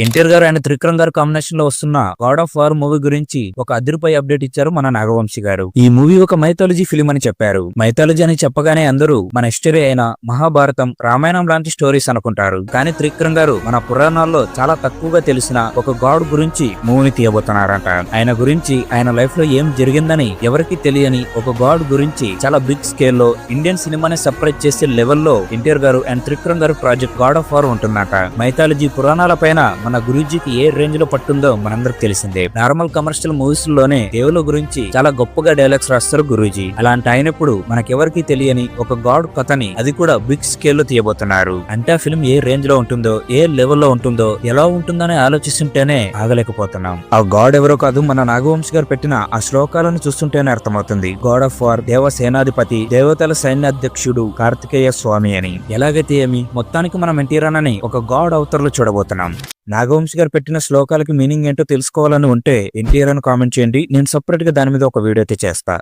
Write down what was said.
ఎన్టీఆర్ గారు అండ్ త్రివిక్రమ్ గారు కాంబినేషన్ లో వస్తున్న గాడ్ ఆఫ్ వార్ మూవీ గురించి ఒక అదిరిపై అప్డేట్ ఇచ్చారు మన నాగవంశీ గారు. ఈ మూవీ ఒక మైథాలజీ ఫిల్మ్ అని చెప్పారు. మైథాలజీ అని చెప్పగానే అందరూ మన హిస్టరీ అయిన మహాభారతం, రామాయణం లాంటి స్టోరీస్ అనుకుంటారు. కానీ త్రివిక్రమ్ గారు మన పురాణాల్లో చాలా తక్కువగా తెలిసిన ఒక గాడ్ గురించి మూవీ తీయబోతున్నారంట. ఆయన గురించి, ఆయన లైఫ్ లో ఏం జరిగిందని ఎవరికి తెలియని ఒక గాడ్ గురించి చాలా బిగ్ స్కేల్ లో ఇండియన్ సినిమాని సెపరేట్ చేసే లెవెల్లో ఎన్టీఆర్ గారు అండ్ త్రివిక్రమ్ గారు ప్రాజెక్ట్ గాడ్ ఆఫ్ వార్ ఉంటుందంట. మైథాలజీ పురాణాల పైన మన గురూజీకి ఏ రేంజ్ లో పట్టుందో మనందరికి తెలిసిందే. నార్మల్ కమర్షియల్ మూవీస్ లోనే దేవుల గురించి చాలా గొప్పగా డైలాగ్స్ రాస్తారు గురూజీ. అలాంటి అయినప్పుడు మనకెవరికి తెలియని ఒక గాడ్ కథని, అది కూడా బిగ్ స్కేల్ లో తీయబోతున్నారు. అంటే ఆ ఫిల్మ్ ఏ రేంజ్ లో ఉంటుందో, ఏ లెవెల్ లో ఉంటుందో, ఎలా ఉంటుందని ఆలోచిస్తుంటేనే ఆగలేకపోతున్నాం. ఆ గాడ్ ఎవరో కాదు, మన నాగవంశీ గారు పెట్టిన ఆ శ్లోకాలను చూస్తుంటేనే అర్థమవుతుంది. గాడ్ ఆఫ్ వార్, దేవ సేనాధిపతి, దేవతల సైన్యాధ్యక్షుడు కార్తికేయ స్వామి అని. ఎలాగైతే ఏమి, మొత్తానికి మనం ఎన్టీఆర్ అని ఒక గాడ్ అవతారంలో చూడబోతున్నాం. నాగవంశీ గారు పెట్టిన శ్లోకాలకి మీనింగ్ ఏంటో తెలుసుకోవాలని ఉంటే ఎన్టీఆర్ అని కామెంట్ చేయండి. నేను సపరేట్ గా దాని మీద ఒక వీడియో అయితే చేస్తా.